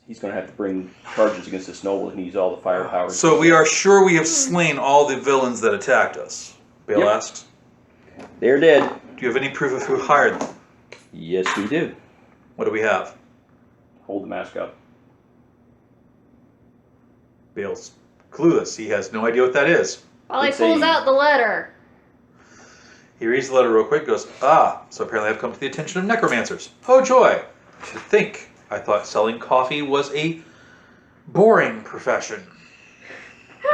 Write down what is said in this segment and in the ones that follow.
he's going to have to bring charges against this noble. He needs all the firepower. So we are sure we have slain all the villains that attacked us? Bale asks. They're dead. Do you have any proof of who hired them? Yes, we do. What do we have? Hold the mask up. Bale's clueless. He has no idea what that is. Well, he pulls out the letter. He reads the letter real quick, goes, so apparently I've come to the attention of necromancers. Oh joy! To think, I thought selling coffee was a boring profession.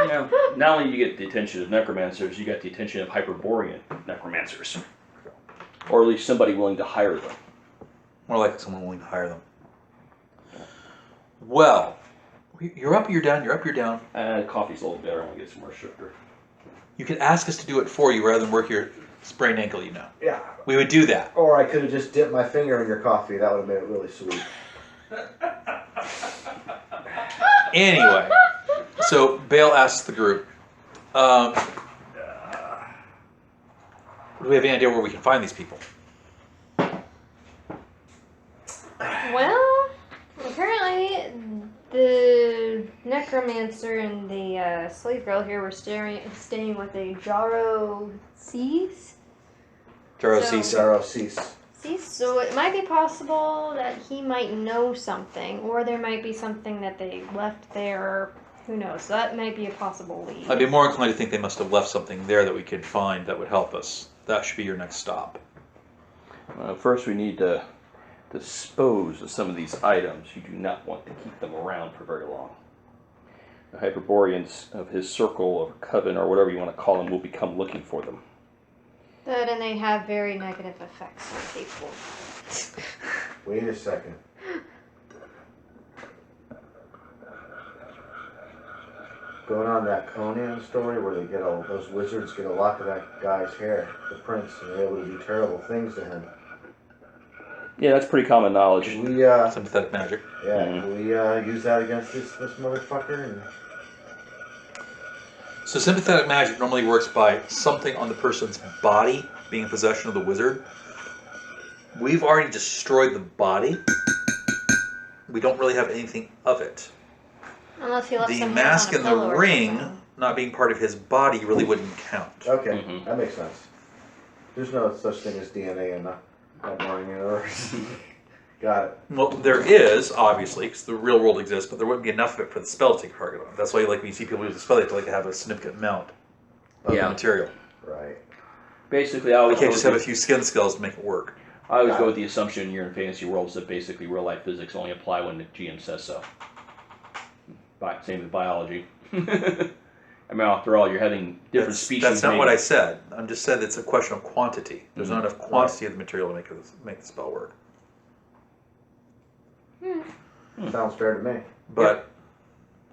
Yeah, not only do you get the attention of necromancers, you get the attention of Hyperborean necromancers. Or at least somebody willing to hire them. More like someone willing to hire them. Well, you're up, you're down, you're up, you're down. Coffee's a little better. I want to get some more sugar. You could ask us to do it for you rather than work your sprained ankle, you know. Yeah. We would do that. Or I could have just dipped my finger in your coffee. That would have made it really sweet. Anyway, so Bale asks the group, do we have any idea where we can find these people? Well, apparently the necromancer and the slave girl here were staying with a Jaro Cease. Jaro So- Cease. Zaro cease. So it might be possible that he might know something, or there might be something that they left there. Who knows? So that might be a possible lead. I'd be more inclined to think they must have left something there that we could find that would help us. That should be your next stop. First, we need to dispose of some of these items. You do not want to keep them around for very long. The Hyperboreans of his circle or coven or whatever you want to call them will become looking for them. But and they have very negative effects on people. Wait a second. Going on that Conan story where they get those wizards get a lock of that guy's hair, the prince, and they're able to do terrible things to him. Yeah, that's pretty common knowledge. Can we, Sympathetic magic. can we use that against this motherfucker? And So sympathetic magic normally works by something on the person's body being in possession of the wizard. We've already destroyed the body. We don't really have anything of it. Unless he left The some mask hands and on a the pillow or ring something. not being part of his body really wouldn't count. okay, that makes sense. There's no such thing as DNA in the Marine universe. Got it. Well, there is, obviously, because the real world exists, but there wouldn't be enough of it for the spell to take target on. That's why, like, when you see people use the spell, they have to like have a significant amount of the material. Right. Basically, I You always can't just have a few skin skulls to make it work. I always go with the assumption you're in fantasy worlds that basically real life physics only apply when the GM says so. Same with biology. I mean, after all, you're having different species. That's not made. what I said. I'm just said it's a question of quantity. There's not enough quantity of the material to make the spell work. Sounds fair to me. But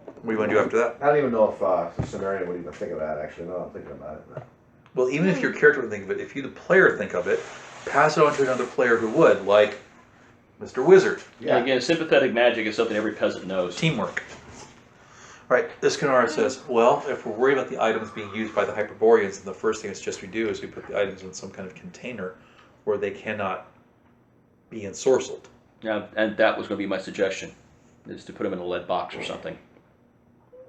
what do you want to do after that? I don't even know if the Sumerian would even think of that, actually. No, I'm thinking about it. But Well, even if your character would think of it, if you, the player, think of it, pass it on to another player who would, like Mr. Wizard. Yeah, again, sympathetic magic is something every peasant knows. Teamwork. Right, Iskanara says, well, if we're worried about the items being used by the Hyperboreans, then the first thing I suggest we do is we put the items in some kind of container where they cannot be ensorcelled. Yeah, and that was going to be my suggestion, is to put them in a lead box or something.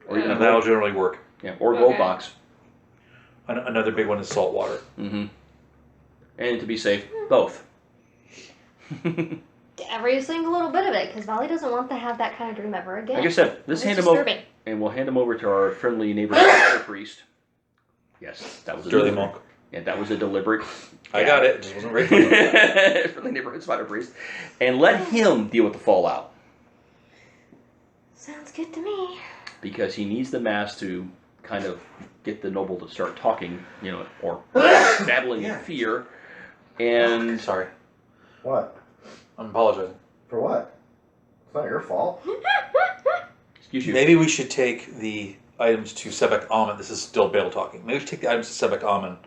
Or even And a that'll gold, generally work. yeah, or a gold box. Another big one is salt water. Mm-hmm. And to be safe, both. Every single little bit of it, because Valley doesn't want to have that kind of dream ever again. Like I said, let's It's hand them over, disturbing. and we'll hand them over to our friendly neighborhood spider priest. Yes, that was a Dirty deliberate. monk. Yeah, that was a deliberate. I got it. It just wasn't very funny. Friendly neighborhood spider priest, and let him deal with the fallout Sounds good to me. because he needs the mask to kind of get the noble to start talking, or babbling in fear. And Sorry. what? I'm apologizing. For what? It's not your fault. excuse you. Maybe we should take the items to Sebek Amen. This is still Bale talking. Maybe we should take the items to Sebek Amen.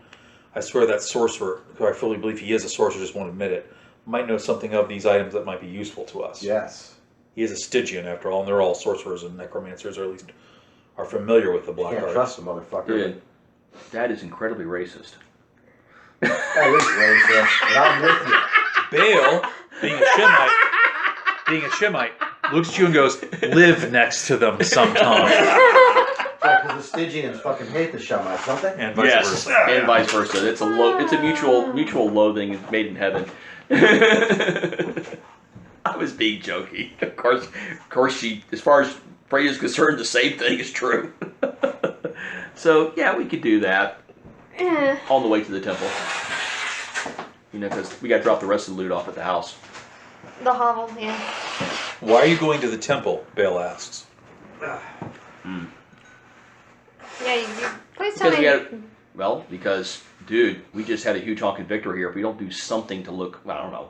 I swear that sorcerer, who I fully believe he is a sorcerer, just won't admit it, might know something of these items that might be useful to us. Yes. He is a Stygian, after all, and they're all sorcerers and necromancers, or at least are familiar with the black Can't arts. trust the motherfucker. Dude, that is incredibly racist. That is racist. And I'm with you. Bale, being a Shemite, looks at you and goes, "Live next to them sometime," Because the Stygians fucking hate the Shemites, don't they? and vice Yes, versa. and vice versa. It's a mutual loathing made in heaven. I was being jokey. Of course, she, as far as Freya is concerned, the same thing is true. So yeah, we could do that on the way to the temple. You know, because we got to drop the rest of the loot off at the house. The hovel, yeah. Why are you going to the temple? Bale asks. Yeah, please tell Because me. because, dude, we just had a huge honking victory here. If we don't do something to look, I don't know,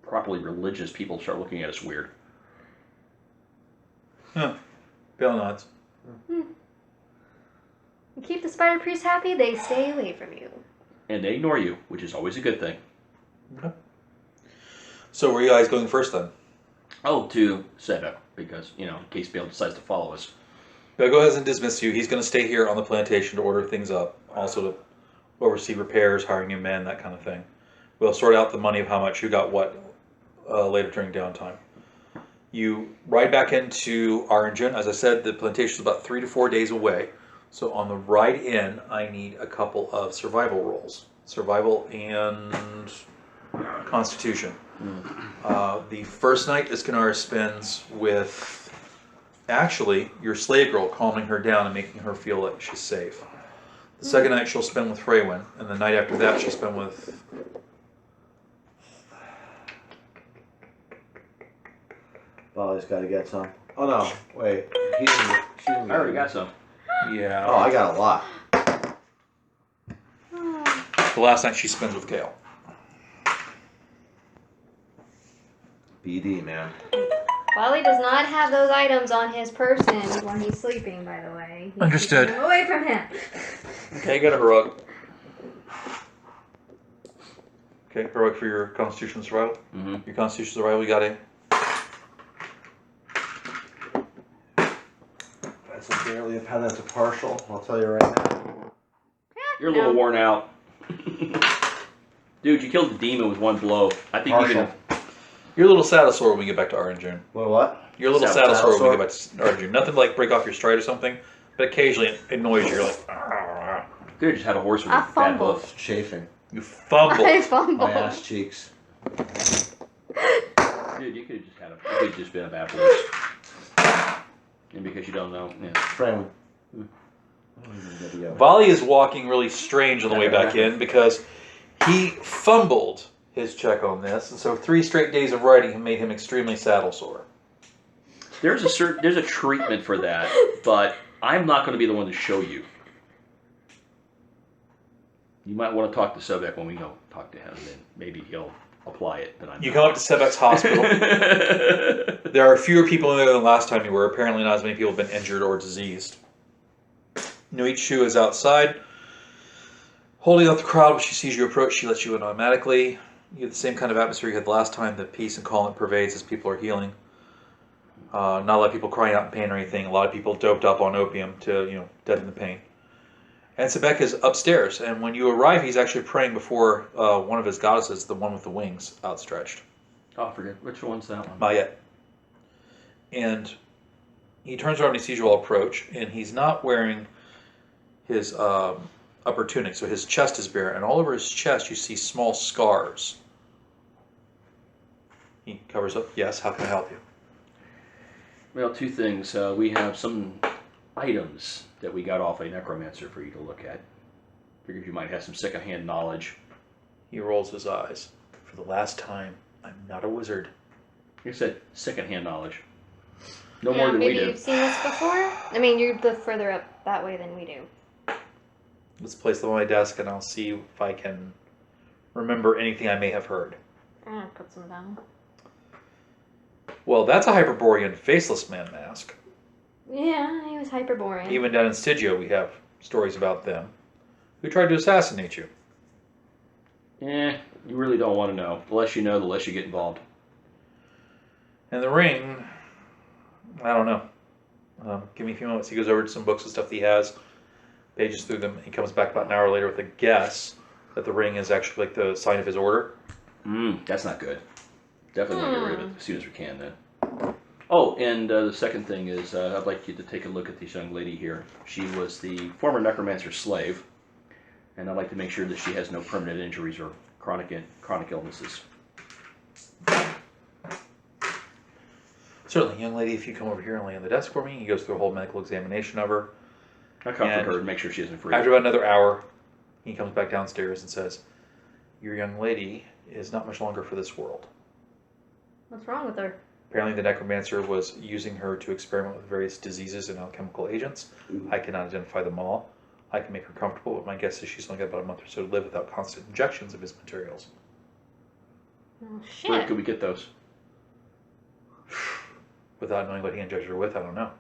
properly religious, people start looking at us weird. Huh. Bale nods. You keep the spider priests happy, they stay away from you. And they ignore you, which is always a good thing. Okay. So where are you guys going first then? Oh, to Sebek, because, in case Bale decides to follow us. Bale go ahead and dismiss you. He's going to stay here on the plantation to order things up, also to oversee repairs, hiring new men, that kind of thing. We'll sort out the money of how much you got what later during downtime. You ride back into Arringen. As I said, the plantation is about 3 to 4 days away. So on the ride in, I need a couple of survival rolls. Survival and Constitution. The first night Iskanar spends with, actually, your slave girl, calming her down and making her feel like she's safe. The second night she'll spend with Freywin, and the night after that she'll spend with... Molly's got to get some. Oh no, wait. He didn't, she didn't I already got some. Yeah. Oh, I got a lot. The last night she spends with Gale. BD, man. Wally does not have those items on his person when he's sleeping, by the way. He's Understood. keeping them away from him. Okay, got a heroic. Okay, heroic for your Constitution survival. Mm-hmm. Your Constitution survival, you got a... That's a barely a pen, that's a partial. I'll tell you right now. You're a little worn out. Dude, you killed the demon with one blow. I think Partial. even... You're a little saddle sore when we get back to Arringen. What? You're a little Saddle saddle sore when we sore? get back to Arringen. Nothing like break off your stride or something, but occasionally it annoys you. You're like, "Argh." Dude, just had a horse with I a bad fumbled. hoof. Chafing. You fumble. I fumbled. My ass cheeks. Dude, you could have just been a bad horse. And because you don't know, yeah. Friend. Volley is walking really strange on the way back in because he fumbled his check on this, and so 3 straight days of riding made him extremely saddle sore. There's a treatment for that, but I'm not going to be the one to show you. You might want to talk to Sebek when we go talk to him, and maybe he'll apply it. But You come up to Sebek's hospital. There are fewer people in there than last time you were. Apparently not as many people have been injured or diseased. Nuit-Shu is outside, holding out the crowd. When she sees you approach, she lets you in automatically. You have the same kind of atmosphere you had last time, that peace and calm pervades as people are healing. Not a lot of people crying out in pain or anything. A lot of people doped up on opium to, deaden the pain. And Sebek is upstairs, and when you arrive, he's actually praying before one of his goddesses, the one with the wings outstretched. Oh, I forget. Which one's that one? Mayet. And he turns around and he sees you all approach, and he's not wearing his upper tunic, so his chest is bare, and all over his chest you see small scars. He covers up. Yes, how can I help you? Well, 2 things. We have some items that we got off a necromancer for you to look at. Figured you might have some secondhand knowledge. He rolls his eyes. For the last time, I'm not a wizard. You said secondhand knowledge. No more than we maybe do. you've seen this before? I mean, you're the further up that way than we do. Let's place them on my desk, and I'll see if I can remember anything I may have heard. I'm gonna put some down. Well, that's a Hyperborean faceless man mask. Yeah, he was Hyperborean. Even down in Stygia, we have stories about them. Who tried to assassinate you? You really don't want to know. The less you know, the less you get involved. And the ring, I don't know. Give me a few moments. He goes over to some books and stuff that he has, pages through them. He comes back about an hour later with a guess that the ring is actually like the sign of his order. That's not good. Definitely want to get rid of it as soon as we can then. Oh, and the second thing is, I'd like you to take a look at this young lady here. She was the former necromancer's slave, and I'd like to make sure that she has no permanent injuries or chronic illnesses. Certainly, young lady, if you come over here and lay on the desk for me, he goes through a whole medical examination of her. I comfort And her and make sure she isn't free. After about another hour, he comes back downstairs and says, "Your young lady is not much longer for this world." What's wrong with her? Apparently the necromancer was using her to experiment with various diseases and alchemical agents. I cannot identify them all. I can make her comfortable, but my guess is she's only got about a month or so to live without constant injections of his materials. Oh, Where shit. could we get those? Without knowing what he injected her with, I don't know.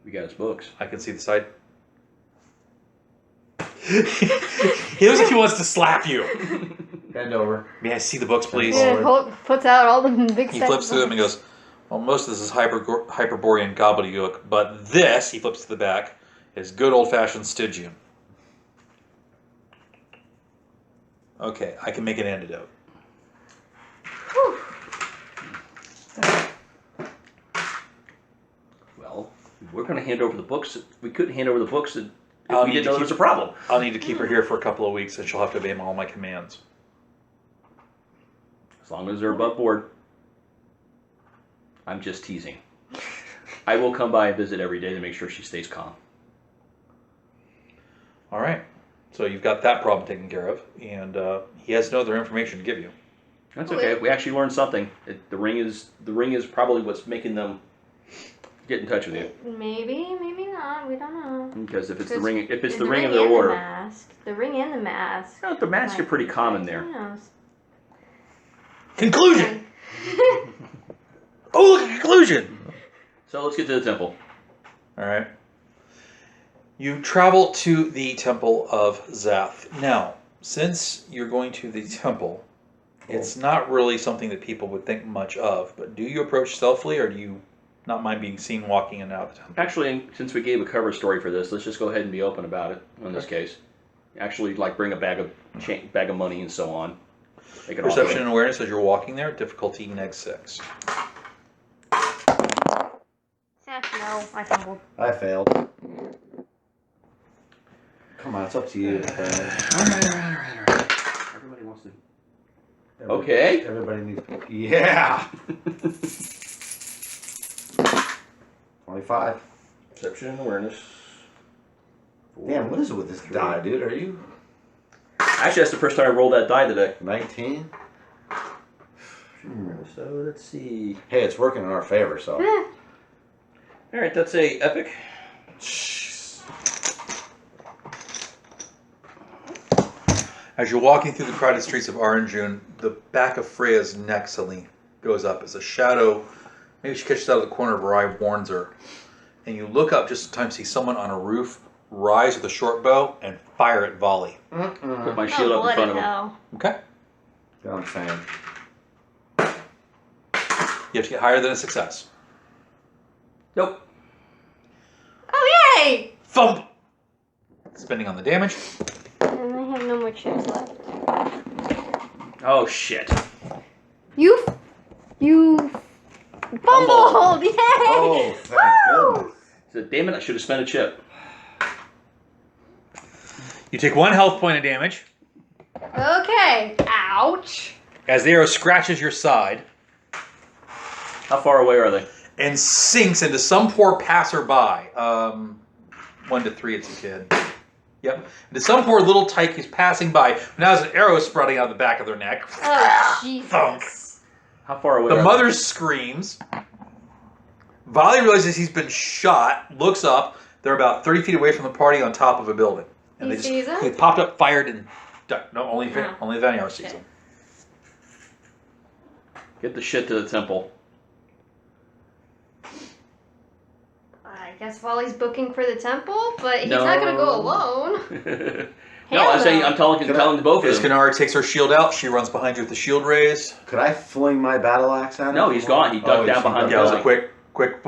We got his books. I can see the side. He looks like he wants to slap you. Bend over. May I see the books, please? Yeah, Hulk puts out all the big He stacks flips of through them and books. goes, "Well, most of this is Hyperborean gobbledygook, but this," he flips to the back, "is good old-fashioned Stygian." Okay, I can make an antidote. Whew. Well, we're going to hand over the books. We couldn't hand over the books if I'll we need didn't to know there was a problem. I'll need to keep her here for a couple of weeks, and she'll have to obey all my commands. As long as they're above board. I'm just teasing. I will come by and visit every day to make sure she stays calm. All right. So you've got that problem taken care of, and he has no other information to give you. That's okay. We actually learned something. The ring is probably what's making them get in touch with you. Maybe, maybe not. We don't know. Because if it's the Because ring, if it's The the ring of and their the order, mask. The ring and the mask. no, the masks are pretty common there. Who knows? Conclusion! Oh, look at conclusion! So let's get to the temple. All right. You travel to the Temple of Zath. Now, since you're going to the temple, it's not really something that people would think much of, but do you approach stealthily, or do you not mind being seen walking in and out of the temple? Actually, since we gave a cover story for this, let's just go ahead and be open about it in this case. Actually, like bring a bag of money and so on. Make it Perception awkward. and awareness as you're walking there, difficulty -6. No, I fumbled. I failed. Come on, it's up to you. All right. Everybody wants to. Okay. Everybody needs. Yeah. 25. Perception and awareness. Damn, what is it with this die, dude? Are you Actually, that's the first time I rolled that die today. 19? So let's see. Hey, it's working in our favor, so. All right, that's a epic. As you're walking through the crowded streets of Aranjun, the back of Freya's neck suddenly goes up as a shadow. Maybe she catches out of the corner of her eye, warns her. And you look up just in time to see someone on a roof rise with a short bow and fire at volley. Put my shield up in front of him. Hell. Okay? I'm saying. You have to get higher than a success. Nope. Oh, yay! Thump! Spending on the damage. And I have no more chips left. Oh shit. You fumbled! Yay! Oh, thank Woo! goodness. So, damn it, I should have spent a chip. You take 1 health point of damage Okay. Ouch. as the arrow scratches your side How far away are they? and sinks into some poor passerby. 1 to 3, it's a kid. Yep. Into some poor little tyke who's passing by. Now there's an arrow sprouting out of the back of their neck. Oh, Jesus. How far away The are mother screams. Volley realizes he's been shot, looks up. They're about 30 feet away from the party on top of a building. And He sees him? they popped up, fired, and died. No, only Oh. only Vanyar sees Shit. him. they? Get the shit to the temple. I guess Wally's booking for the temple, but he's No. not gonna go alone. No, Hell I'm saying no. I'm telling both of them. Iskanara takes her shield out. She runs behind you with the shield raised. Could I fling my battle axe at him? No, he's gone. He ducked down behind Yeah, it was a building. quick.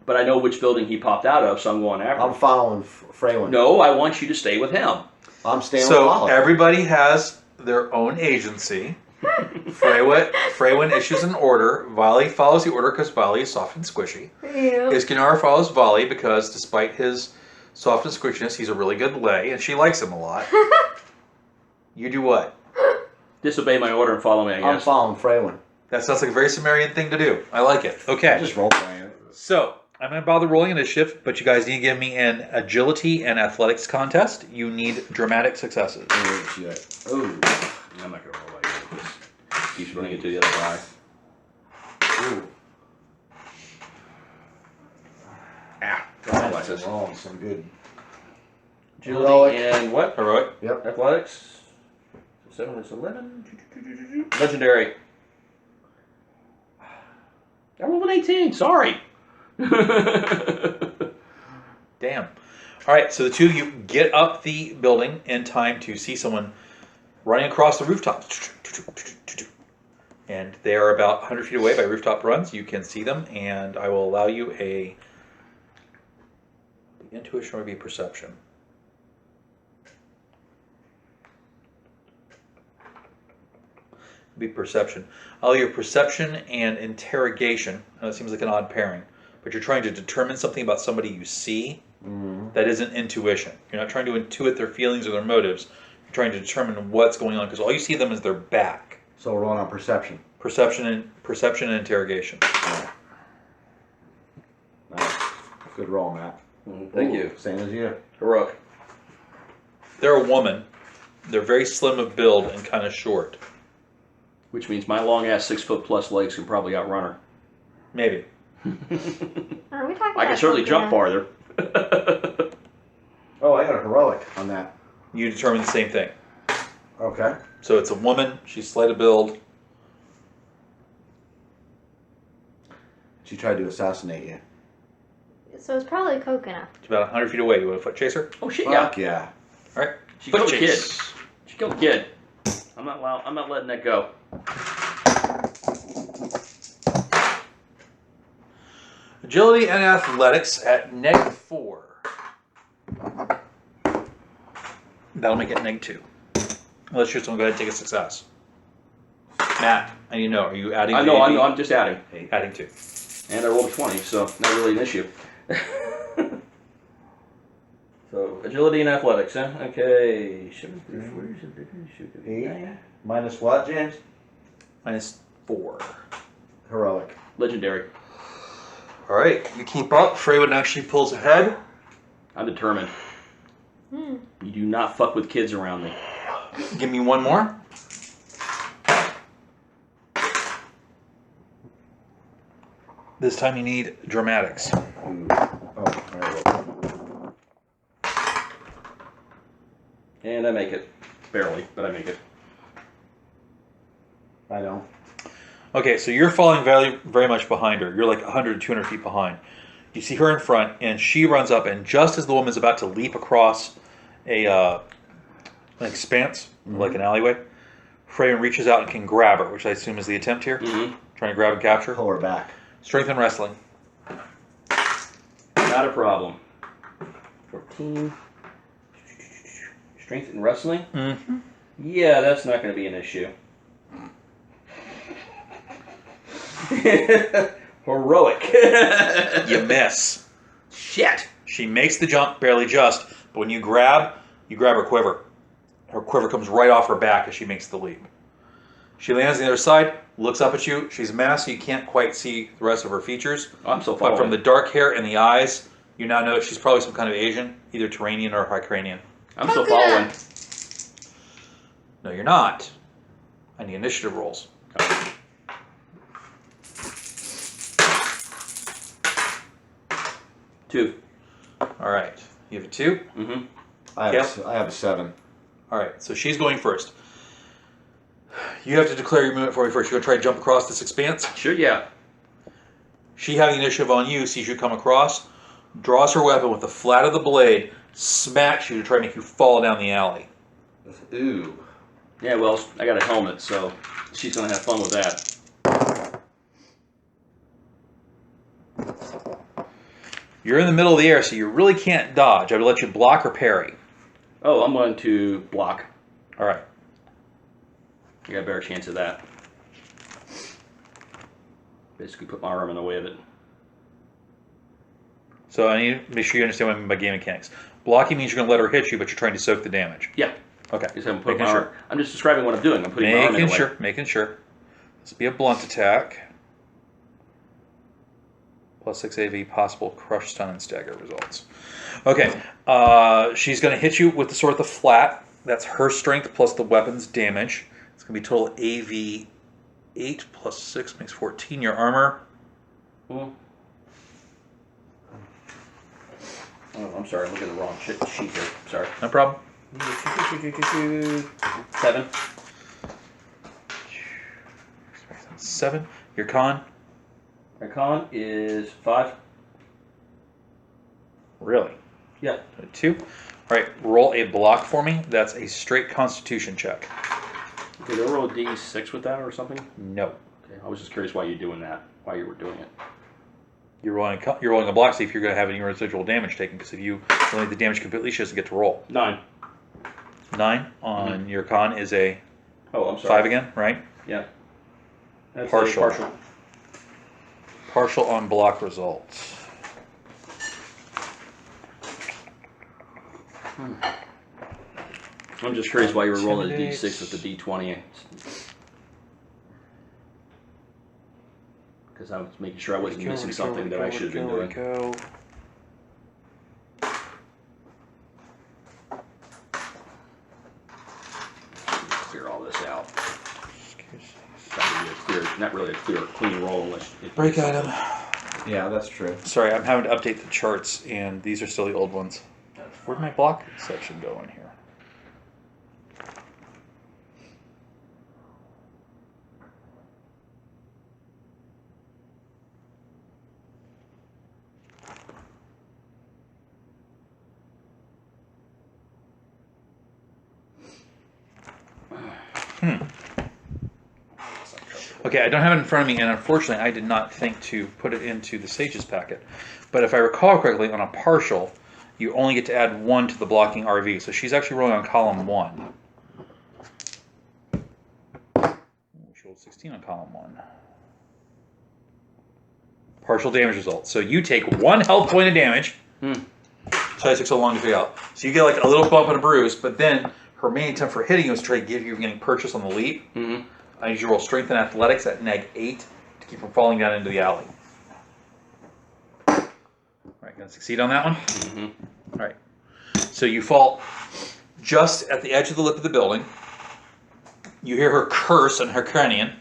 But I know which building he popped out of, so I'm going after I'm him. following Freywin. No, I want you to stay with him. I'm staying with So Olive. everybody has their own agency. Freywin issues an order. Volley follows the order because Volley is soft and squishy. Yeah. Iskanar follows Volley because despite his soft and squishiness, he's a really good lay, and she likes him a lot. You do what? Disobey my order and follow me, I I'm guess. following Freywin. That sounds like a very Sumerian thing to do. I like it. Okay. Just role playing it. So, I'm going to bother rolling initiative, but you guys need to give me an agility and athletics contest. You need dramatic successes. Ooh. I'm not gonna roll like this. Keeps running into the other guy. Ooh. Ah, That's that's wrong. Some good. Agility Heroic. and what? Heroic. Yep. Athletics. So 7 is 11. Legendary. I rolled an 18. Sorry. Damn. All right, so the two of you get up the building in time to see someone running across the rooftop. And they are about 100 feet away by rooftop runs. You can see them, and I will allow you a intuition or maybe perception. Be perception. I'll allow your perception and interrogation. It seems like an odd pairing, but you're trying to determine something about somebody you see. That isn't intuition. You're not trying to intuit their feelings or their motives. You're trying to determine what's going on because all you see them is their back. So we're rolling on perception. Perception and interrogation. Nice. Good roll, Matt. Thank Ooh, you. Same as you. Heroic. They're a woman. They're very slim of build and kind of short. Which means my long ass 6 foot plus legs can probably outrun her. Maybe. Are we talking I can certainly jump farther. Oh, I got a heroic on that. You determine the same thing. Okay. So it's a woman. She's slight of build. She tried to assassinate you. So it's probably coconut. She's about 100 feet away. You want a foot chaser? Oh shit, yeah. Fuck yeah. All right. She Foot killed the kid. chase. She killed the kid. I'm not letting that go. Agility and athletics at -4. That'll make it -2. Let's just go ahead and take a success. Matt, I need to know, are you adding I to know, AB? I'm just adding. Adding 2. And I rolled a 20, so not really an issue. So, agility and athletics, huh? Okay. Eight. Minus what, James? -4. Heroic. Legendary. All right, you keep up. Freywin actually pulls ahead. I'm determined. Hmm. You do not fuck with kids around me. Give me one more. This time you need dramatics. Ooh. Oh, all right. And I make it. Barely, but I make it. I don't. Okay, so you're falling very, very much behind her. You're like 100, 200 feet behind. You see her in front, and she runs up, and just as the woman's about to leap across an expanse, like an alleyway, Freya reaches out and can grab her, which I assume is the attempt here. Mm-hmm. Trying to grab and capture. Pull her back. Strength and wrestling. Not a problem. 14. Strength and wrestling? Mm-hmm. Yeah, that's not going to be an issue. Heroic. You miss. Shit. She makes the jump barely just, but when you grab her quiver. Her quiver comes right off her back as she makes the leap. She lands on the other side, looks up at you. She's masked, so you can't quite see the rest of her features. Oh, I'm so But following. from the dark hair and the eyes, you now know she's probably some kind of Asian, either Turanian or Hykranian. I'm still following. No, you're not. I need initiative rolls. Two. All right. You have a 2? Mm-hmm. I have a 7. All right. So she's going first. You have to declare your movement for me first. You're going to try to jump across this expanse. Sure, yeah. She having initiative on you, sees you come across, draws her weapon with the flat of the blade, smacks you to try to make you fall down the alley. Ooh. Yeah, well, I got a helmet, so she's going to have fun with that. You're in the middle of the air, so you really can't dodge. I would let you block or parry. Oh, I'm going to block. All right. I got a better chance of that. Basically put my arm in the way of it. So I need to make sure you understand what I mean by game mechanics. Blocking means you're going to let her hit you, but you're trying to soak the damage. Yeah. Okay. Just haven't put Making my sure. arm. I'm just describing what I'm doing. I'm putting my arm in the way. Making sure. This will be a blunt attack. Plus 6 AV, possible crush, stun, and stagger results. Okay. She's going to hit you with the sword at the flat. That's her strength plus the weapon's damage. It's going to be total AV 8 plus 6 makes 14. Your armor. Oh, I'm sorry. I'm looking at the wrong sheet here. Sorry. No problem. 7. 7. Your con. My con is 5. Really? Yeah. 2. All right. Roll a block for me. That's a straight Constitution check. Did I roll a D6 with that or something? No. Okay. I was just curious why you're doing that. Why you were doing it. You're rolling a block to see if you're going to have any residual damage taken. Because if you eliminate the damage completely, she doesn't get to roll. 9. 9 on your con is a Oh, I'm sorry. 5 again, right? Yeah. That's Partial. Partial. Partial on block results. I'm just curious why you were rolling a D6 with the D20. Because I was making sure I wasn't missing something that I should have been doing. Go. Clear all this out. Not really a clear, clean roll unless it Break item. Yeah, that's true. Sorry, I'm having to update the charts, and these are still the old ones. Where'd my block section go in here? Okay, I don't have it in front of me, and unfortunately, I did not think to put it into the Sages packet. But if I recall correctly, on a partial, you only get to add 1 to the blocking RV. So she's actually rolling on column 1. She rolled 16 on column 1. Partial damage results. So you take 1 health point of damage. So it took so long to figure out. So you get like a little bump and a bruise, but then her main attempt for hitting you was to try to give you getting purchase on the leap. Mm-hmm. I need you to roll strength and athletics at -8 to keep from falling down into the alley. All right, gonna succeed on that one? Mm-hmm. All right. So you fall just at the edge of the lip of the building. You hear her curse on her cranium.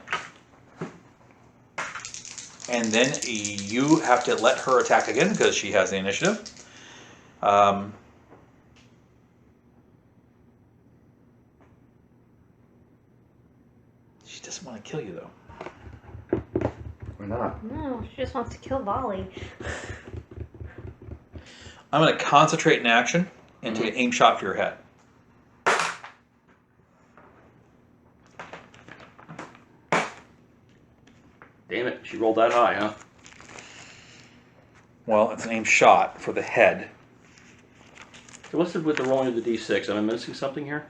And then you have to let her attack again because she has the initiative. She doesn't want to kill you, though. Why not? No, she just wants to kill Volley. I'm going to concentrate in action and take an aim shot for your head. Damn it, she rolled that high, huh? Well, it's an aim shot for the head. So what's with the rolling of the D6? Am I missing something here?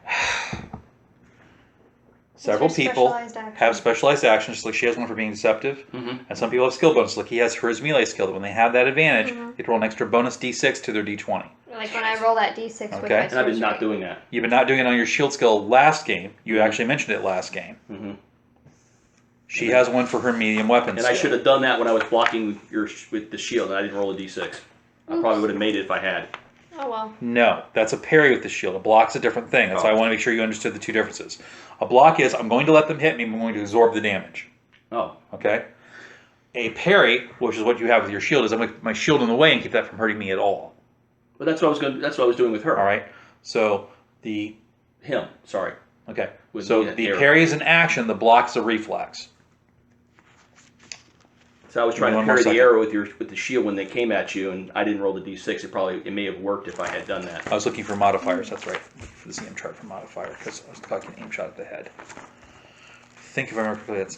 Several Those are people specialized actions. have specialized actions, just like she has one for being deceptive. Mm-hmm. And some people have skill bonus, like he has for his melee skill. That when they have that advantage, Mhm. they roll an extra bonus D6 to their D20. Like when I roll that D6 with Okay. my And And I've been sorcery. not doing that. You've been not doing it on your shield skill last game. You actually mentioned it last game. Mm-hmm. She has one for her medium weapon And I should have done that when I was blocking with the shield, and I didn't roll a D6. I probably would have made it if I had. Oh well. No, that's a parry with the shield. A block's a different thing. That's why I want to make sure you understood the two differences. A block is, I'm going to let them hit me, I'm going to absorb the damage. Oh, Okay? A parry, which is what you have with your shield, is I'm going to put my shield in the way and keep that from hurting me at all. but that's what I was going. That's what I was doing with her. All right? So, the... Him. Sorry. Okay. With So, the the arrow. parry is an action, the block's a reflex. So I was trying Give me to one more parry the second. arrow with the shield when they came at you, and I didn't roll the D6. It may have worked if I had done that. I was looking for modifiers, that's right. For the CM chart for modifier, because I was talking aim shot at the head. I think if I remember correctly, that's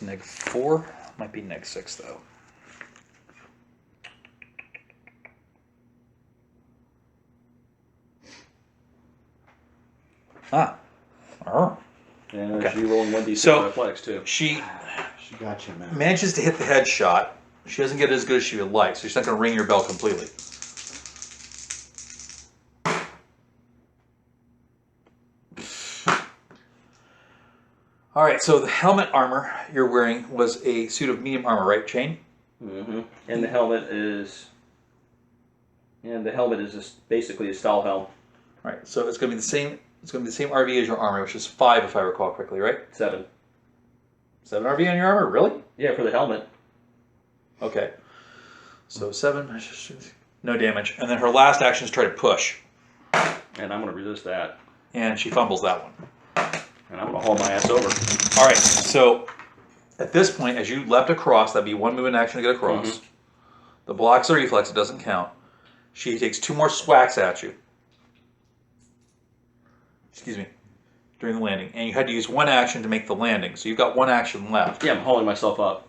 -4. Might be -6, though. Oh. And Okay. she rolling 1d6 So- on athletics too. She She got you, man. manages to hit the headshot, She doesn't get it as good as she would like, so she's not going to ring your bell completely. All right, so the helmet armor you're wearing was a suit of medium armor, right, Chain? Mm-hmm. And the helmet is just basically a stall helm. All right, so it's going to be the same. It's going to be the same RV as your armor, which is 5, if I recall correctly, right? 7. 7 RV on your armor, really? Yeah, for the helmet. Okay. So 7, no damage, and then her last action is try to push, And I'm going to resist that. and she fumbles that one. And I'm going to haul my ass over. All right, so at this point, as you leapt across, that'd be 1 movement action to get across. The block's a reflex; it doesn't count. She takes 2 more swacks at you. Excuse me, during the landing, and you had to use 1 action to make the landing. So you've got 1 action left. Yeah, I'm hauling myself up.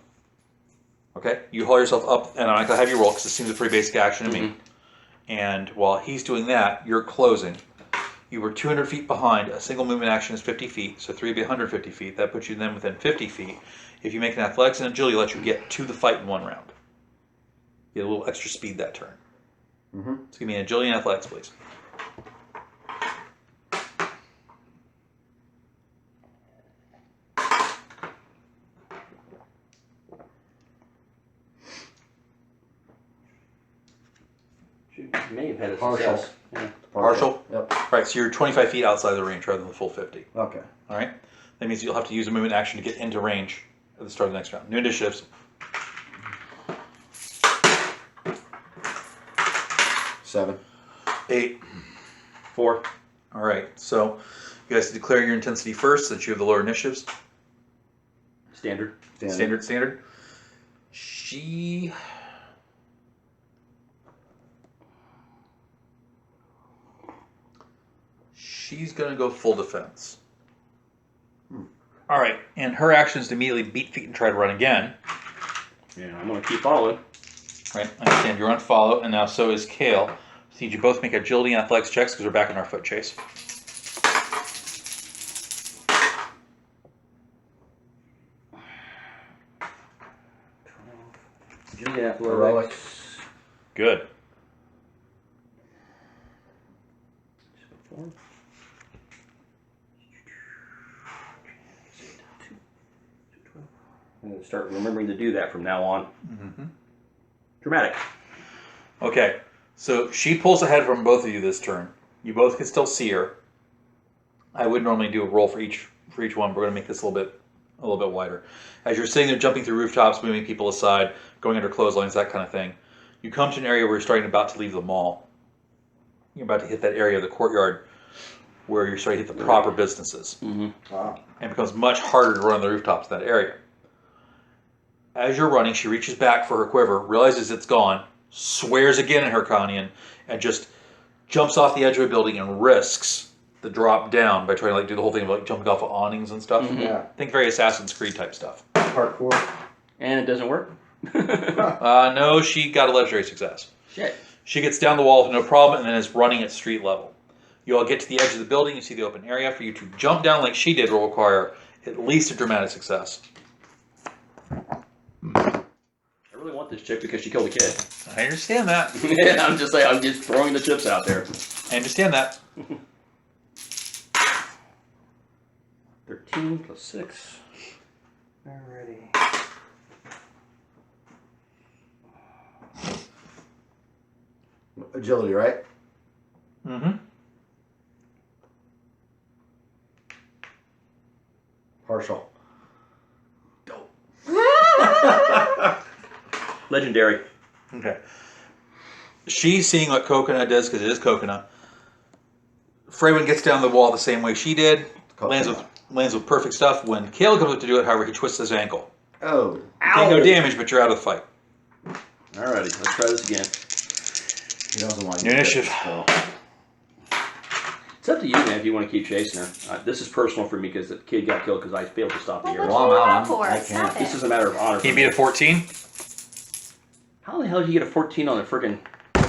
Okay, you haul yourself up, and I'm not gonna have you roll because it seems a pretty basic action to me. And while he's doing that, you're closing. You were 200 feet behind. A single movement action is 50 feet, so 3 would be 150 feet. That puts you then within 50 feet. If you make an athletics and agility, let you get to the fight in 1 round. Get a little extra speed that turn. So give me an agility and athletics, please. You may have had a Partial. success. Yeah. Partial? Yep. Right, so you're 25 feet outside the range rather than the full 50. Okay. All right? That means you'll have to use a movement action to get into range at the start of the next round. New initiatives. 7. 8. 4. All right, so you guys declare your intensity first since you have the lower initiatives. Standard. Standard. She's going to go full defense. All right, and her action is to immediately beat feet and try to run again. Yeah, I'm going to keep following. Right, I understand you're on follow, and now so is Kale. So need you both make agility and athletics checks because we're back in our foot chase. Agility, athletics. Heroics. Good. 4. I'm going to start remembering to do that from now on. Dramatic. Okay, so she pulls ahead from both of you this turn. You both can still see her. I would normally do a roll for each one. We're going to make this a little bit wider. As you're sitting there jumping through rooftops, moving people aside, going under clotheslines, that kind of thing, you come to an area where you're starting about to leave the mall. You're about to hit that area of the courtyard where you're starting to hit the proper businesses. Wow. And it becomes much harder to run on the rooftops in that area. As you're running, she reaches back for her quiver, realizes it's gone, swears again in Hyrcanian, and just jumps off the edge of a building and risks the drop down by trying to do the whole thing of jumping off of awnings and stuff. Yeah. Think very Assassin's Creed type stuff. Parkour. And it doesn't work? No, she got a legendary success. Shit. She gets down the wall with no problem and then is running at street level. You all get to the edge of the building, you see the open area. For you to jump down like she did will require at least a dramatic success. I really want this chick because she killed a kid. I understand that. Yeah, I'm just throwing the chips out there. I understand that. 13 plus 6. Alrighty. Agility, right? Mm-hmm. Partial. Legendary. Okay. She's seeing what Coconut does because it is Coconut. Freywin gets down the wall the same way she did. Lands with perfect stuff. When Kale comes up to do it, however, he twists his ankle. Oh. Take no damage, but you're out of the fight. Alrighty, let's try this again. He doesn't like New initiative. So. It's up to you, man, if you want to keep chasing her. This is personal for me because the kid got killed because I failed to stop the Well, arrow. what Well, you I'm roll out. for? I can't. Stop This it. is a matter of honor. He for beat me. a 14. How the hell did you get a 14 on a friggin'...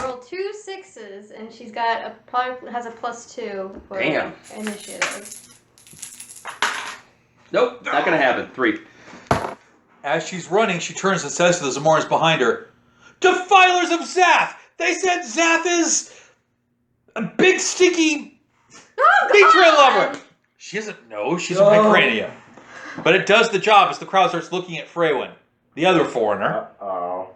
Roll 2 6s, and she's got probably has a +2 for Damn. initiative. Nope, not gonna happen. 3. as she's running, she turns and says to the Zamorans behind her, "Defilers of Zath! They said Zath is a big, sticky patron lover!" She doesn't know. She's a Mycrania. But it does the job as the crowd starts looking at Freywin, the other foreigner. Uh-oh.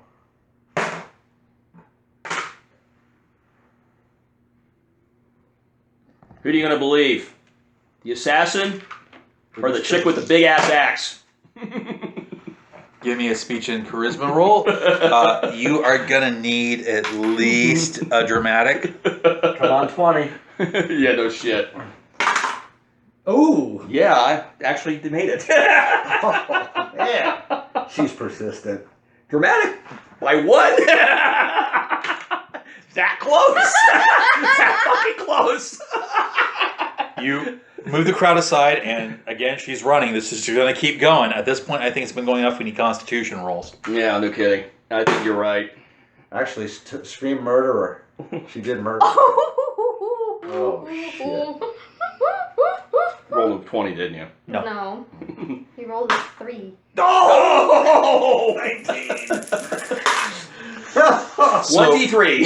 Who are you going to believe? The assassin or the chick with the big ass axe? Give me a speech and charisma roll. You are going to need at least a dramatic. Come on, 20. Yeah, no shit. Ooh. Yeah, I actually made it. Yeah. She's persistent. Dramatic? By what? That close? That fucking close. You move the crowd aside, and again, she's running. This is going to keep going. At this point, I think it's been going off. We need Constitution rolls. Yeah, no kidding. I think you're right. Actually, scream murderer. She did murder. Oh, shit. Rolled a 20, didn't you? No. He rolled a 3. Oh! 1d3.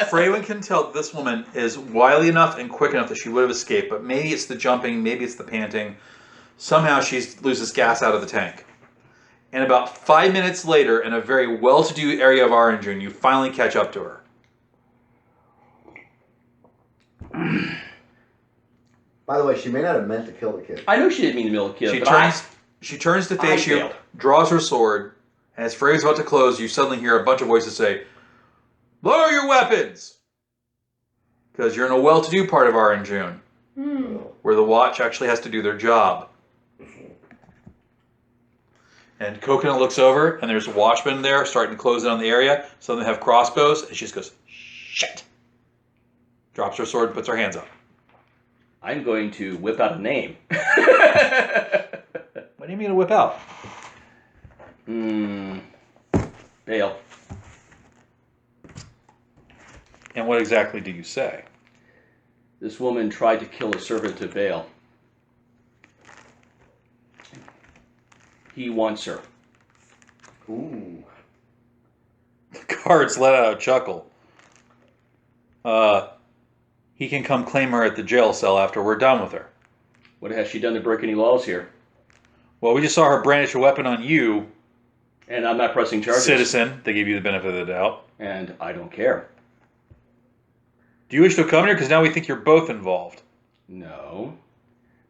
Freywin can tell that this woman is wily enough and quick enough that she would have escaped, but maybe it's the jumping, maybe it's the panting. Somehow she loses gas out of the tank. And about 5 minutes later, in a very well-to-do area of Orangeon, you finally catch up to her. By the way, she may not have meant to kill the kid. I know she didn't mean to mill a kid. She turns to face you, failed. draws her sword, and as Freywin's about to close, you suddenly hear a bunch of voices say, "Lower your weapons!" Because you're in a well-to-do part of Orangeon, where the Watch actually has to do their job. And Coconut looks over, and there's watchmen there starting to close in on the area. Some of them have crossbows, and she just goes, "Shit!" Drops her sword and puts her hands up. I'm going to whip out a name. What do you mean to whip out? Bale. And what exactly do you say? This woman tried to kill a servant of Baal. He wants her. Ooh. The guards let out a chuckle. He can come claim her at the jail cell after we're done with her. What has she done to break any laws here? Well, we just saw her brandish a weapon on you, And I'm not pressing charges. citizen. They gave you the benefit of the doubt. And I don't care. Do you wish to come here? Because now we think you're both involved. No.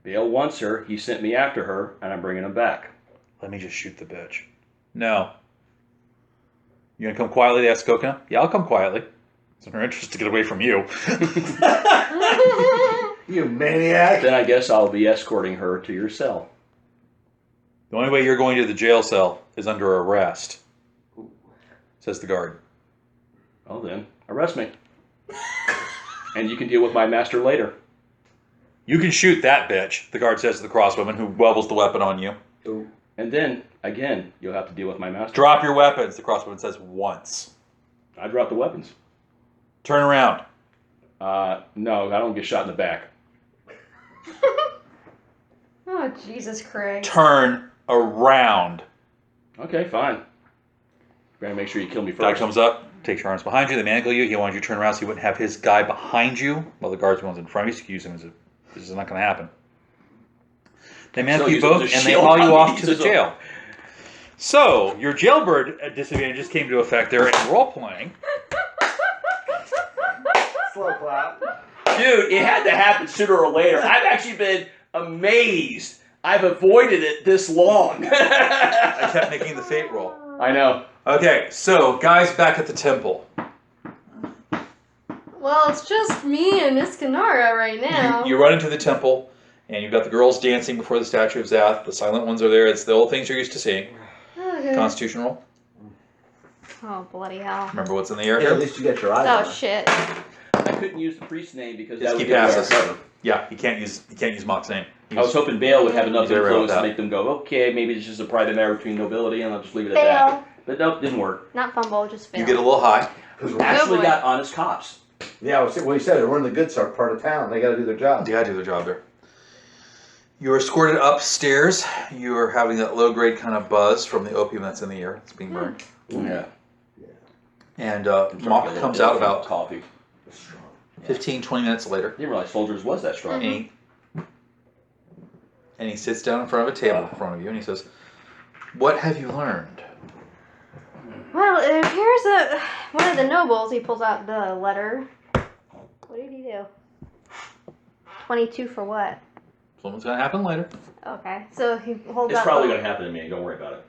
Bale wants her. He sent me after her, and I'm bringing him back. Let me just shoot the bitch. No. You gonna come quietly to ask Coconut? Yeah, I'll come quietly. It's in her interest to get away from you. You maniac. Then I guess I'll be escorting her to your cell. The only way you're going to the jail cell is under arrest, says the guard. Well then, arrest me. And you can deal with my master later. You can shoot that bitch, the guard says to the crossbowman who wobbles the weapon on you. Ooh. And then, again, you'll have to deal with my master. Drop your weapons, the crossbowman says once. I drop the weapons. Turn around. No, I don't get shot in the back. Oh, Jesus Christ. Turn around. Okay, fine. Gotta make sure you kill me Guy first. comes up, takes your arms behind you, they mangle you. He wanted you to turn around so he wouldn't have his guy behind you while the guard's one's in front of you. So you can use him as a... This is not going to happen. They mantle So you use it both, as a and they shield haul you on off me, to the so- jail. So, your jailbird disadvantages came into effect there in role-playing. Slow clap. Dude, it had to happen sooner or later. I've actually been amazed. I've avoided it this long. I kept making the fate roll. I know. Okay, so, guys back at the temple. Well, it's just me and Miss Kanara right now. You run into the temple, and you've got the girls dancing before the statue of Zath. The silent ones are there. It's the old things you're used to seeing. Okay. Constitution roll. Oh, bloody hell. Remember what's in the air Yeah, here? at least you get your eyes Oh, on. shit. I couldn't use the priest's name because Just that keep would give away our passes. cover. Yeah, you can't use Mock's name. I was hoping Bale would have enough He's right about influence to that. make them go, okay, maybe it's just a private matter between nobility, and I'll just leave it at that. Fail. But nope, didn't work. Not fumble, just fail. You get a little high. Because we're, Actually boy. got honest cops. yeah, well, he said it. We're in the good part of town. They got to do their job. Yeah, I do their job there. You're escorted upstairs. You are having that low-grade kind of buzz from the opium that's in the air. It's being burned. Yeah. And I'm starting to Mock get a comes little out dizzy about with coffee. 15, 20 minutes later. Didn't realize Folgers was that strong. And he sits down in front of a table in front of you and he says, "What have you learned?" Well, it appears that one of the nobles, he pulls out the letter. What did he do? 22 for what? Something's going to happen later. Okay, so he holds It's out probably the, going to happen to me. Don't worry about it.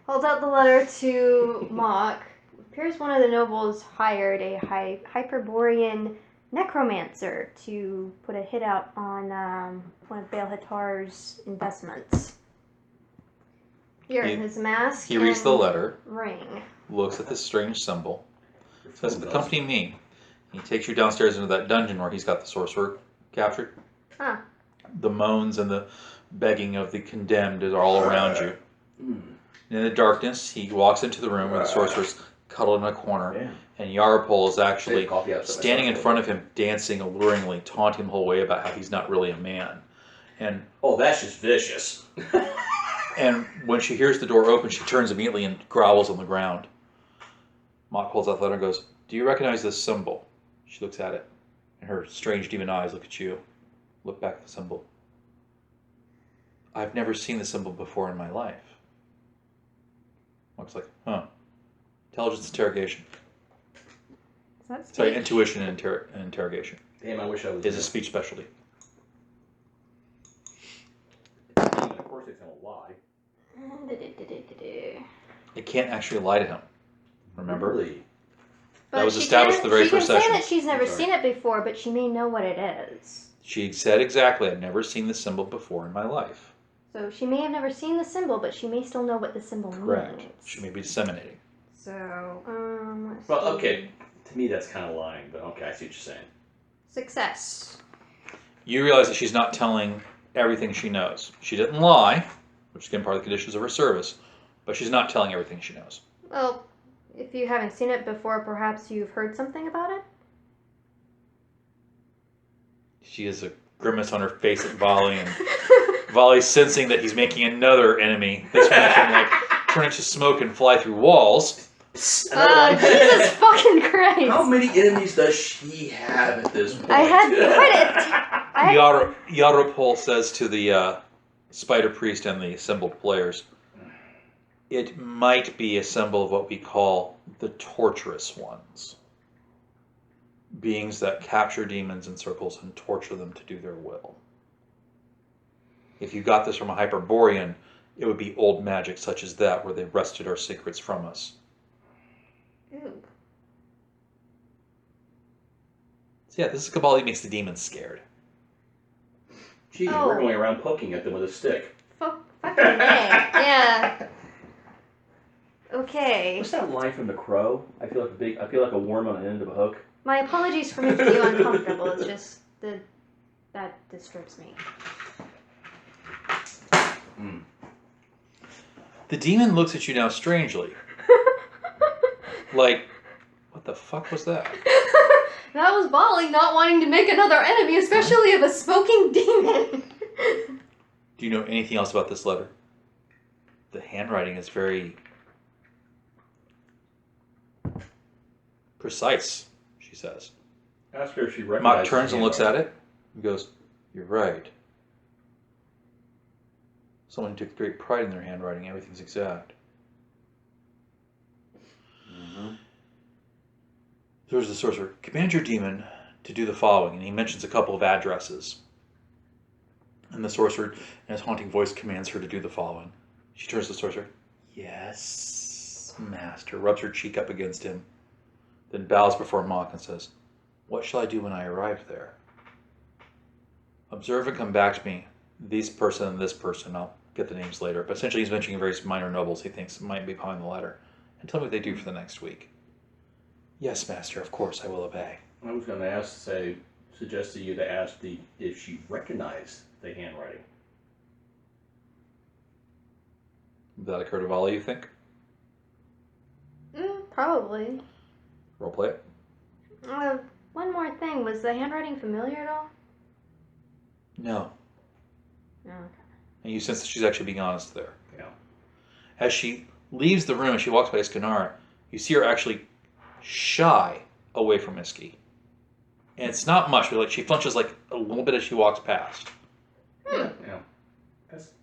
holds out the letter to Mock. Appears one of the nobles hired a Hyperborean necromancer to put a hit out on one of Baal Hatar's investments. Here, his mask. He reads the and letter, ring. looks at this strange symbol, says, "Accompany me." He takes you downstairs into that dungeon where he's got the sorcerer captured. Huh. The moans and the begging of the condemned is all around you. In the darkness, he walks into the room where the sorcerer's cuddled in a corner, Yeah. and Yarpol is actually Save coffee outside standing in myself. front of him, dancing alluringly, taunting the whole way about how he's not really a man. And Oh, that's just vicious. when she hears the door open, she turns immediately and growls on the ground. Mock holds out the letter and goes, "Do you recognize this symbol?" She looks at it, and her strange demon eyes look at you. Look back at the symbol. "I've never seen the symbol before in my life." Mock's like, "Huh." Intelligence interrogation. Is that Sorry, speech? intuition and interrogation. Damn, I wish I was. Is a speech specialty. Of course, it's going to lie. It can't actually lie to him. Remember? Really? That was she established can- the very first She can session. say that she's never I'm sorry. seen it before, but she may know what it is. She said exactly, "I've never seen this symbol before in my life." So she may have never seen the symbol, but she may still know what the symbol Correct. means. She may be disseminating. So, let's Well, see. okay. To me, that's kind of lying, but okay, I see what you're saying. Success. You realize that she's not telling everything she knows. She didn't lie, which is again part of the conditions of her service, but she's not telling everything she knows. Well, if you haven't seen it before, perhaps you've heard something about it? She has a grimace on her face at Volley, and Volley's sensing that he's making another enemy. This one can like turn into smoke and fly through walls. Oh, Jesus fucking Christ. How many enemies does she have at this point? I had quite Yaropol says to the Spider Priest and the assembled players, "It might be a symbol of what we call the torturous ones. Beings that capture demons in circles and torture them to do their will. If you got this from a Hyperborean, it would be old magic such as that, where they wrested our secrets from us." Ooh. So yeah, this is Cabal that makes the demons scared. Gee, Oh. we're going around poking at them with a stick. Fucking A. Yeah. Okay. What's that line from The Crow? I feel like a worm on the end of a hook. My apologies for making you uncomfortable. It's just that disturbs me. The demon looks at you now strangely. Like, what the fuck was that? That was Bolly not wanting to make another enemy, especially of a smoking demon. Do you know anything else about this letter? The handwriting is very precise, she says. Ask her if she Mock recognizes turns and the looks at handwriting. it and goes, "You're right. Someone who took great pride in their handwriting. Everything's exact." There's the sorcerer. "Command your demon to do the following," and he mentions a couple of addresses. And the sorcerer, in his haunting voice, commands her to do the following. She turns to the sorcerer. "Yes, master," rubs her cheek up against him, then bows before Mock and says, "What shall I do when I arrive there?" "Observe and come back to me. This person and this person." I'll get the names later. But essentially he's mentioning various minor nobles he thinks might be behind the letter. "And tell me what they do for the next week." "Yes, master, of course I will obey." I was going to suggest to you to ask if she recognized the handwriting. Did that occur to Volley, you think? Probably. Roleplay it. One more thing. Was the handwriting familiar at all? No. And you sense that she's actually being honest there. Yeah. As she leaves the room, as she walks by Escanara, you see her actually shy away from Iski. And it's not much, but like she flinches like a little bit as she walks past. Yeah.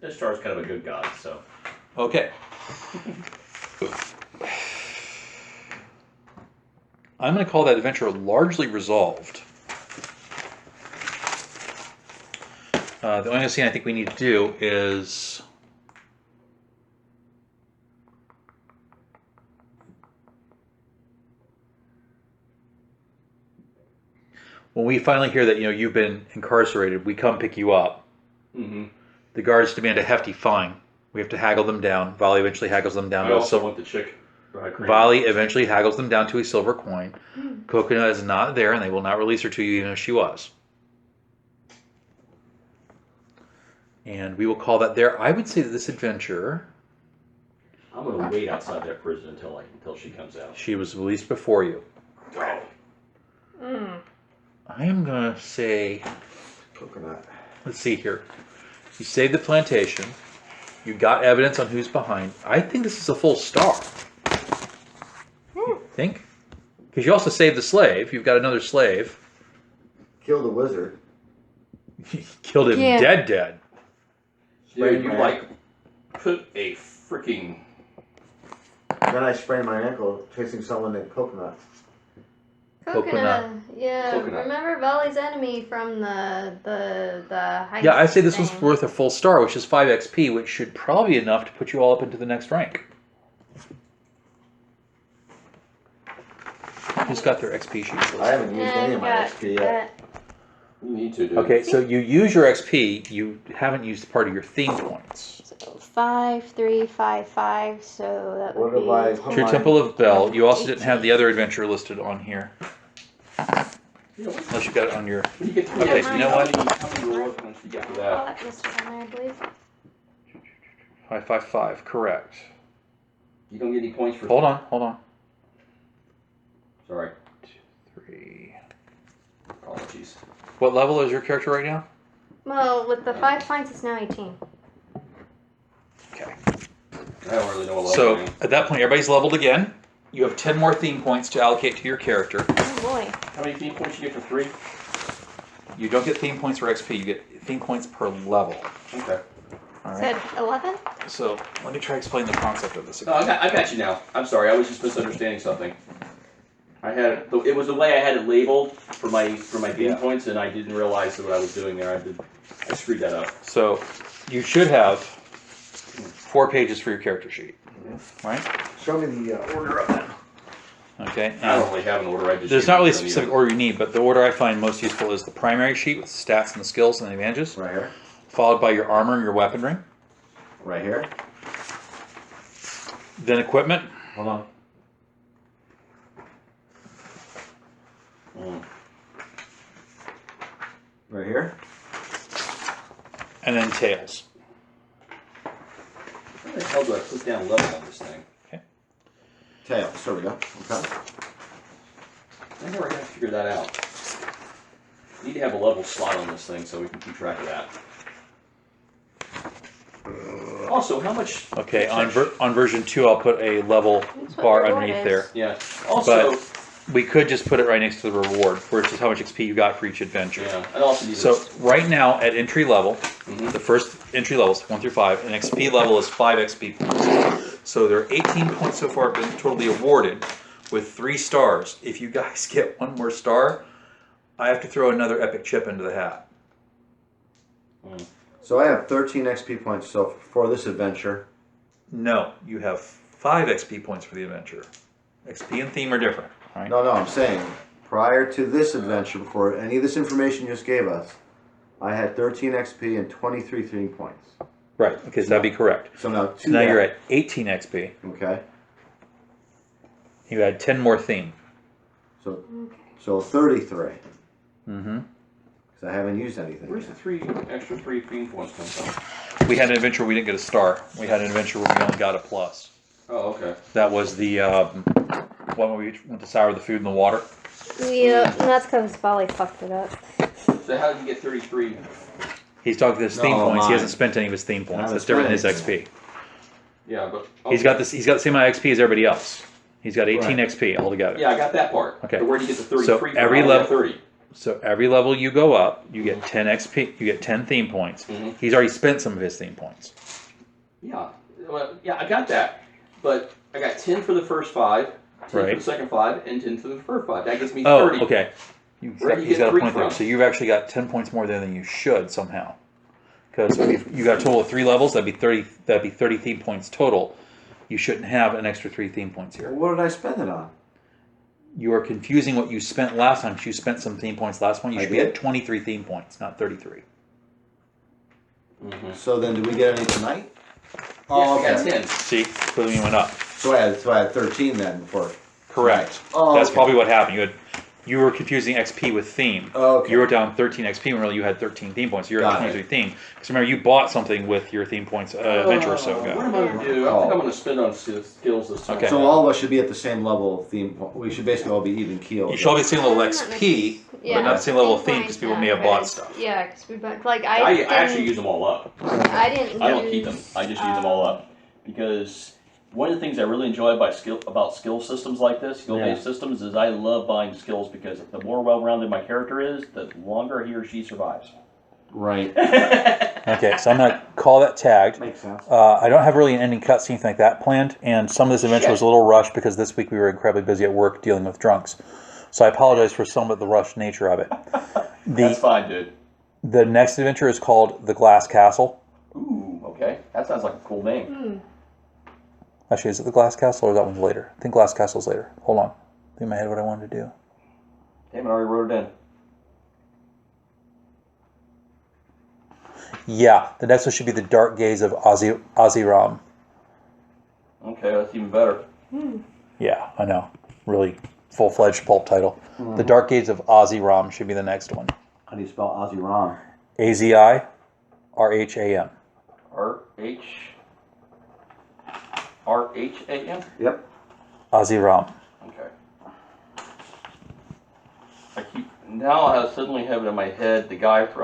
Ishtar's kind of a good god, so. Okay. I'm going to call that adventure largely resolved. The only thing I think we need to do is... when we finally hear that you've been incarcerated, we come pick you up. Mm-hmm. The guards demand a hefty fine. We have to haggle them down. Vali eventually haggles them down I to a also silver. want the chick. Vali eventually haggles them down to a silver coin. Coconut is not there, and they will not release her to you even if she was. And we will call that there. I would say that this adventure... I'm going to wait outside that prison until she comes out. she was released before you. Wow. I am going to say... Coconut. let's see here. You saved the plantation. You got evidence on who's behind. I think this is a full star. Think? Because you also saved the slave. You've got another slave. Kill the wizard. You killed him Yeah. dead. Dude, you put a freaking... Then I sprained my ankle chasing someone named Coconut. Coconut. Yeah. Coconut. Remember Valley's enemy from the heist Yeah, I'd say this was thing. worth a full star, which is 5 XP, which should probably be enough to put you all up into the next rank. Who's got their XP sheets? I haven't used any of my got XP yet. You need to, dude. Okay, so you use your XP. You haven't used part of your theme points. So 5, 3, 5, 5. So that What would have I- be. how True Mine. Temple of Bell. You also didn't have the other adventure listed on here. You know, Unless you got it on your... when you get to Okay, so you know what? How many rewards points do you get for Oh, that? that must have been there, I believe. 555, correct. You don't get any points for... Hold on. Sorry. 3. Apologies. What level is your character right now? Well, with the 5 points, it's now 18. Okay. I don't really know what level So I am. at that point, everybody's leveled again. You have 10 more theme points to allocate to your character. Oh boy. How many theme points you get for 3? You don't get theme points for XP. You get theme points per level. Okay. All Said right. 11? So let me try to explain the concept of this No, again. I got you now. I'm sorry. I was just misunderstanding something. It was the way I had it labeled for my theme Yeah. points, and I didn't realize what I was doing there. I screwed that up. So you should have 4 pages for your character sheet, right? Show me the order of them. Okay. I don't really have an order. I just There's not really a use it on the specific order you need, but the order I find most useful is the primary sheet with the stats and the skills and the advantages, Right here. followed by your armor and your weaponry, Right here. then equipment, Hold on. Mm. Right here. and then tails. How the hell do I put down level on this thing? Tails. There we go. Okay. I never got to figure that out. Need to have a level slot on this thing so we can keep track of that. Also, how much? Okay, on version 2, I'll put a level That's what bar reward underneath is. there. Yeah. Also, We could just put it right next to the reward, which is how much XP you got for each adventure. yeah. I also need So right now at entry level, Mhm. the first entry levels 1 through 5, and XP level is 5 XP points. So there are 18 points so far been totally awarded with 3 stars. If you guys get 1 more star, I have to throw another epic chip into the hat. So I have 13 XP points so for this adventure. No, you have 5 XP points for the adventure. XP and theme are different, right? No, I'm saying prior to this adventure, before any of this information you just gave us, I had 13 XP and 23 theme points. Right, because that'd be correct. So now So now you're at 18 XP. Okay. You had 10 more theme. So 33. Mm-hmm. Because I haven't used anything. Where's the yet. extra three theme points come from? We had an adventure where we didn't get a star. We had an adventure where we only got a plus. Oh, okay. That was the one where we went to sour the food in the water. Yeah, and that's because Valley fucked it up. So how did you get 33? He's talking his theme No, points. He mine. hasn't spent any of his theme points. haven't That's different than his spent XP. Yeah, but He's got this. He's got the same amount of XP as everybody else. He's got 18 Right. XP altogether. Yeah, I got that part. Okay. But where do you get the 33 So from? every I only got level- 30. So every level you go up, you get 10 XP. You get 10 theme points. Mhm. He's already spent some of his theme points. Yeah, well, yeah, I got that. But I got 10 for the first 5, 10 for Right. the second 5, and 10 for the third 5. That gives me Oh, 30. okay. Where do you He's get got a 3 point there. from? So you've actually got 10 points more there than you should somehow. Because you got a total of 3 levels. That'd be 30. That'd be 30 theme points total. You shouldn't have an extra 3 theme points here. What did I spend it on? You are confusing what you spent last time. 'Cause you spent some theme points last one. You I should be did? at 23 theme points, not 33. Mhm. So then, did we get any tonight? Yeah, Oh, I got okay. 10. See, clearly you went up. So I had 13 then before. Correct. Oh, That's okay. probably what happened. You were confusing XP with theme. Oh, okay. You wrote down 13 XP when really you had 13 theme points. You're at Got 23 it. theme. Because remember, you bought something with your theme points a venture or so What ago. am I going to do? I think I'm going to spend on skills this time. Okay. So all of us should be at the same level of theme. We should basically all be even keeled. You should all be the same level of Not XP, Yeah, but not the same level of theme theme because points, people yeah, may have okay. bought stuff. Yeah, because we bought, like I didn't- actually use them all up. I didn't. I don't keep them. use, I just use them all up because one of the things I really enjoy about skill systems like this, skill-based systems, is I love buying skills because the more well-rounded my character is, the longer he or she survives. Right. Okay, so I'm going to call that tagged. Makes sense. I don't have really an ending cutscene like that planned, and some of this adventure was a little rushed because this week we were incredibly busy at work dealing with drunks. So I apologize for some of the rushed nature of it. That's fine, dude. The next adventure is called The Glass Castle. Ooh, okay. That sounds like a cool name. Hmm. Actually, is it The Glass Castle or that one's later? I think Glass Castle's later. Hold on. I think in my head what I wanted to do. Damn it, I already wrote it in. Yeah, the next one should be The Dark Gaze of Aziram. Okay, that's even better. Yeah, I know. Really full-fledged pulp title. The Dark Gaze of Aziram should be the next one. How do you spell Ozzy Rom? Azirham. R-H-A-M? Yep. Aziram. Okay. Now I suddenly have it in my head, the guy from